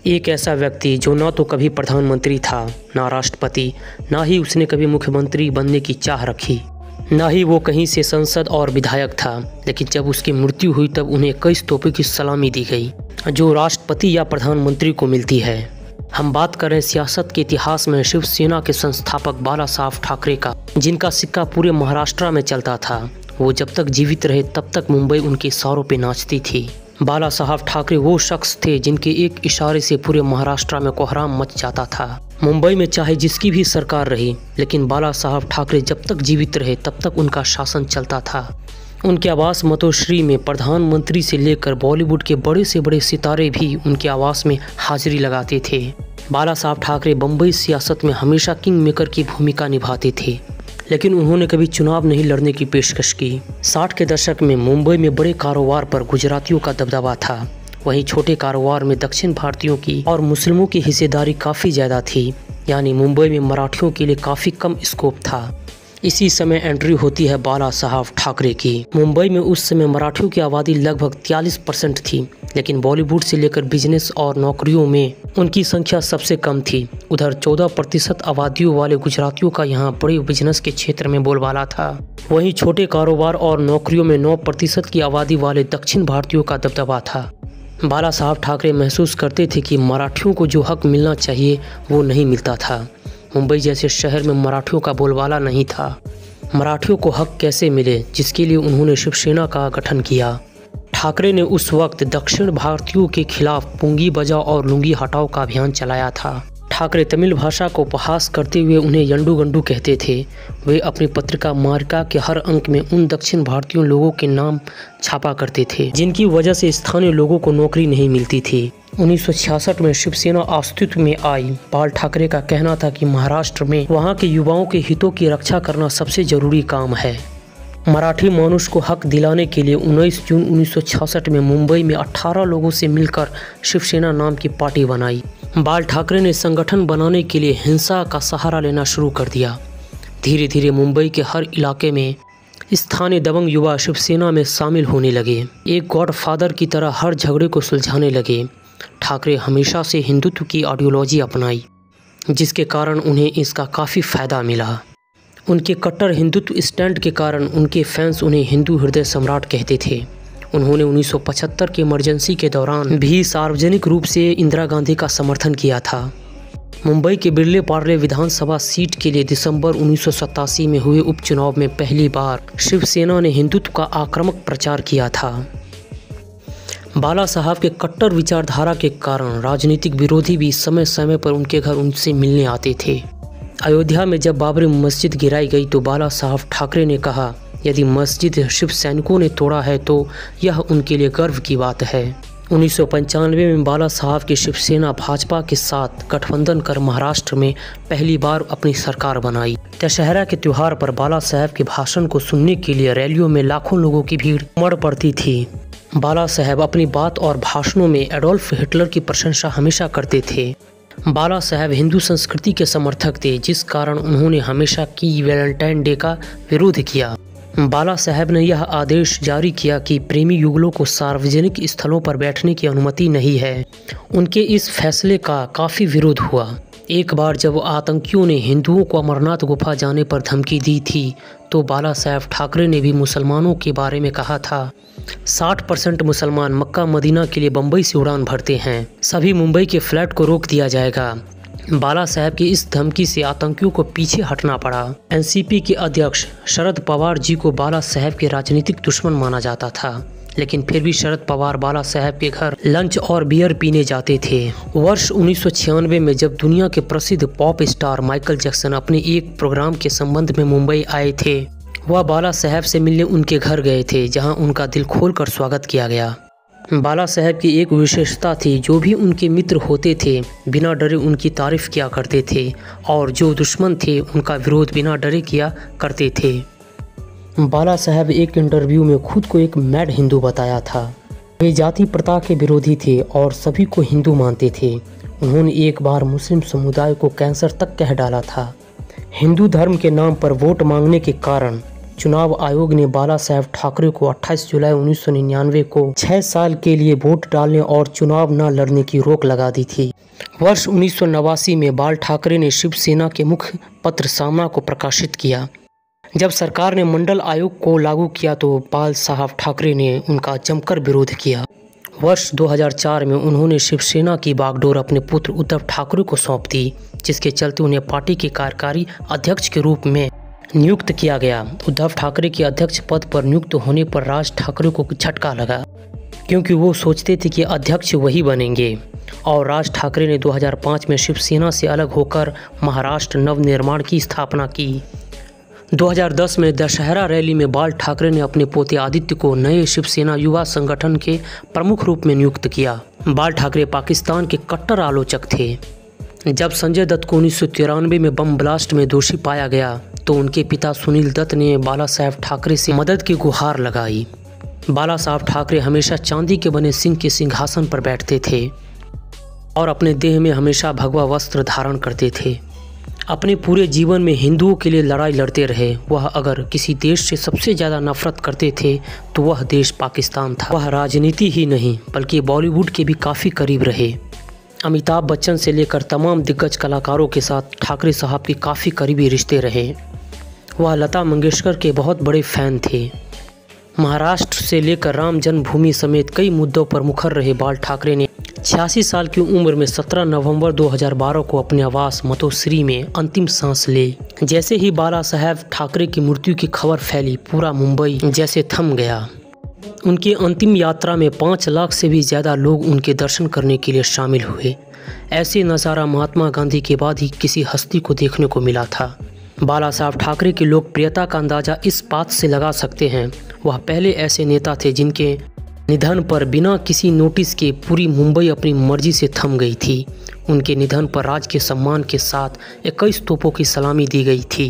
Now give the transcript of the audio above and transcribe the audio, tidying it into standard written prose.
एक ऐसा व्यक्ति जो ना तो कभी प्रधानमंत्री था, ना राष्ट्रपति, ना ही उसने कभी मुख्यमंत्री बनने की चाह रखी, ना ही वो कहीं से सांसद और विधायक था। लेकिन जब उसकी मृत्यु हुई तब उन्हें कई तोहफे की सलामी दी गई जो राष्ट्रपति या प्रधानमंत्री को मिलती है। हम बात करें सियासत के इतिहास में शिवसेना के संस्थापक बाला साहब ठाकरे का, जिनका सिक्का पूरे महाराष्ट्र में चलता था। वो जब तक जीवित रहे तब तक मुंबई उनके इशारों पे नाचती थी। बाला साहब ठाकरे वो शख्स थे जिनके एक इशारे से पूरे महाराष्ट्र में कोहराम मच जाता था। मुंबई में चाहे जिसकी भी सरकार रही, लेकिन बाला साहब ठाकरे जब तक जीवित रहे तब तक उनका शासन चलता था। उनके आवास मतोश्री में प्रधानमंत्री से लेकर बॉलीवुड के बड़े से बड़े सितारे भी उनके आवास में हाजिरी लगाते थे। बाला साहब ठाकरे बम्बई सियासत में हमेशा किंग मेकर की भूमिका निभाते थे, लेकिन उन्होंने कभी चुनाव नहीं लड़ने की पेशकश की। 60 के दशक में मुंबई में बड़े कारोबार पर गुजरातियों का दबदबा था, वहीं छोटे कारोबार में दक्षिण भारतीयों की और मुस्लिमों की हिस्सेदारी काफ़ी ज़्यादा थी। यानी मुंबई में मराठियों के लिए काफ़ी कम स्कोप था। इसी समय एंट्री होती है बाला साहब ठाकरे की। मुंबई में उस समय मराठियों की आबादी लगभग 43% थी, लेकिन बॉलीवुड से लेकर बिजनेस और नौकरियों में उनकी संख्या सबसे कम थी। उधर 14% आबादियों वाले गुजरातियों का यहाँ बड़े बिजनेस के क्षेत्र में बोलबाला था। वहीं छोटे कारोबार और नौकरियों में 9% की आबादी वाले दक्षिण भारतीयों का दबदबा था। बाला साहब ठाकरे महसूस करते थे कि मराठियों को जो हक मिलना चाहिए वो नहीं मिलता था। मुंबई जैसे शहर में मराठियों का बोलबाला नहीं था। मराठियों को हक कैसे मिले, जिसके लिए उन्होंने शिवसेना का गठन किया। ठाकरे ने उस वक्त दक्षिण भारतीयों के खिलाफ पुंगी बजाओ और लुंगी हटाओ का अभियान चलाया था। ठाकरे तमिल भाषा को उपहास करते हुए उन्हें यंडू गंडू कहते थे। वे अपनी पत्रिका मारिका के हर अंक में उन दक्षिण भारतीयों लोगों के नाम छापा करते थे जिनकी वजह से स्थानीय लोगों को नौकरी नहीं मिलती थी। 1966 में शिवसेना अस्तित्व में आई। बाल ठाकरे का कहना था कि महाराष्ट्र में वहां के युवाओं के हितों की रक्षा करना सबसे जरूरी काम है। मराठी मानुष को हक दिलाने के लिए 19 जून 1966 में मुंबई में 18 लोगों से मिलकर शिवसेना नाम की पार्टी बनाई। बाल ठाकरे ने संगठन बनाने के लिए हिंसा का सहारा लेना शुरू कर दिया। धीरे धीरे मुंबई के हर इलाके में स्थानीय दबंग युवा शिवसेना में शामिल होने लगे। एक गॉडफादर की तरह हर झगड़े को सुलझाने लगे। ठाकरे हमेशा से हिंदुत्व की आइडियोलॉजी अपनाई, जिसके कारण उन्हें इसका काफ़ी फ़ायदा मिला। उनके कट्टर हिंदुत्व स्टैंड के कारण उनके फैंस उन्हें हिंदू हृदय सम्राट कहते थे। उन्होंने 1975 के इमरजेंसी के दौरान भी सार्वजनिक रूप से इंदिरा गांधी का समर्थन किया था। मुंबई के बिरले पार्ले विधानसभा सीट के लिए दिसंबर 1987 में हुए उपचुनाव में पहली बार शिवसेना ने हिंदुत्व का आक्रामक प्रचार किया था। बाला साहब के कट्टर विचारधारा के कारण राजनीतिक विरोधी भी समय समय पर उनके घर उनसे मिलने आते थे। अयोध्या में जब बाबरी मस्जिद गिराई गई तो बाला साहब ठाकरे ने कहा, यदि मस्जिद शिव सैनिकों ने तोड़ा है तो यह उनके लिए गर्व की बात है। 1995 में बाला साहब की शिवसेना भाजपा के साथ गठबंधन कर महाराष्ट्र में पहली बार अपनी सरकार बनाई। दशहरा के त्यौहार पर बाला साहब के भाषण को सुनने के लिए रैलियों में लाखों लोगों की भीड़ उमड़ पड़ती थी। बाला साहब अपनी बात और भाषणों में एडोल्फ हिटलर की प्रशंसा हमेशा करते थे। बाला साहब हिंदू संस्कृति के समर्थक थे, जिस कारण उन्होंने हमेशा की वैलेंटाइन डे का विरोध किया। बाला साहब ने यह आदेश जारी किया कि प्रेमी युगलों को सार्वजनिक स्थलों पर बैठने की अनुमति नहीं है। उनके इस फैसले का काफ़ी विरोध हुआ। एक बार जब आतंकियों ने हिंदुओं को अमरनाथ गुफा जाने पर धमकी दी थी तो बाला साहब ठाकरे ने भी मुसलमानों के बारे में कहा था, 60% मुसलमान मक्का मदीना के लिए बम्बई से उड़ान भरते हैं, सभी मुंबई के फ्लैट को रोक दिया जाएगा। बाला साहब की इस धमकी से आतंकियों को पीछे हटना पड़ा। एनसीपी के अध्यक्ष शरद पवार जी को बाला साहब के राजनीतिक दुश्मन माना जाता था, लेकिन फिर भी शरद पवार बाला साहब के घर लंच और बियर पीने जाते थे। वर्ष 1996 में जब दुनिया के प्रसिद्ध पॉप स्टार माइकल जैक्सन अपने एक प्रोग्राम के संबंध में मुंबई आए थे, वह बाला साहब से मिलने उनके घर गए थे, जहां उनका दिल खोलकर स्वागत किया गया। बाला साहब की एक विशेषता थी, जो भी उनके मित्र होते थे बिना डरे उनकी तारीफ किया करते थे और जो दुश्मन थे उनका विरोध बिना डरे किया करते थे। बाला साहब एक इंटरव्यू में खुद को एक मैड हिंदू बताया था। वे जाति प्रथा के विरोधी थे और सभी को हिंदू मानते थे। उन्होंने एक बार मुस्लिम समुदाय को कैंसर तक कह डाला था। हिंदू धर्म के नाम पर वोट मांगने के कारण चुनाव आयोग ने बाला साहब ठाकरे को 28 जुलाई 1999 को 6 साल के लिए वोट डालने और चुनाव न लड़ने की रोक लगा दी थी। वर्ष 1989 में बाल ठाकरे ने शिवसेना के मुख्य पत्र सामना को प्रकाशित किया। जब सरकार ने मंडल आयोग को लागू किया तो बाल साहब ठाकरे ने उनका जमकर विरोध किया। वर्ष 2004 में उन्होंने शिवसेना की बागडोर अपने पुत्र उद्धव ठाकरे को सौंप दी, जिसके चलते उन्हें पार्टी के कार्यकारी अध्यक्ष के रूप में नियुक्त किया गया। उद्धव ठाकरे के अध्यक्ष पद पर नियुक्त होने पर राज ठाकरे को झटका लगा, क्योंकि वो सोचते थे कि अध्यक्ष वही बनेंगे। और राज ठाकरे ने 2005 में शिवसेना से अलग होकर महाराष्ट्र नवनिर्माण की स्थापना की। 2010 में दशहरा रैली में बाल ठाकरे ने अपने पोते आदित्य को नए शिवसेना युवा संगठन के प्रमुख रूप में नियुक्त किया। बाल ठाकरे पाकिस्तान के कट्टर आलोचक थे। जब संजय दत्त को 1993 में बम ब्लास्ट में दोषी पाया गया तो उनके पिता सुनील दत्त ने बाला साहब ठाकरे से मदद की गुहार लगाई। बाला साहब ठाकरे हमेशा चांदी के बने सिंह के सिंहासन पर बैठते थे और अपने देह में हमेशा भगवा वस्त्र धारण करते थे। अपने पूरे जीवन में हिंदुओं के लिए लड़ाई लड़ते रहे। वह अगर किसी देश से सबसे ज़्यादा नफरत करते थे तो वह देश पाकिस्तान था। वह राजनीति ही नहीं बल्कि बॉलीवुड के भी काफ़ी करीब रहे। अमिताभ बच्चन से लेकर तमाम दिग्गज कलाकारों के साथ ठाकरे साहब के काफ़ी करीबी रिश्ते रहे। वह लता मंगेशकर के बहुत बड़े फ़ैन थे। महाराष्ट्र से लेकर राम जन्मभूमि समेत कई मुद्दों पर मुखर रहे बाल ठाकरे ने 86 साल की उम्र में 17 नवंबर 2012 को अपने आवास मतोश्री में अंतिम सांस ले। जैसे ही बाला साहब ठाकरे की मृत्यु की खबर फैली, पूरा मुंबई जैसे थम गया। उनकी अंतिम यात्रा में 5 लाख से भी ज़्यादा लोग उनके दर्शन करने के लिए शामिल हुए। ऐसे नज़ारा महात्मा गांधी के बाद ही किसी हस्ती को देखने को मिला था। बाला साहब ठाकरे की लोकप्रियता का अंदाज़ा इस बात से लगा सकते हैं, वह पहले ऐसे नेता थे जिनके निधन पर बिना किसी नोटिस के पूरी मुंबई अपनी मर्जी से थम गई थी। उनके निधन पर राज्य के सम्मान के साथ 21 तोपों की सलामी दी गई थी।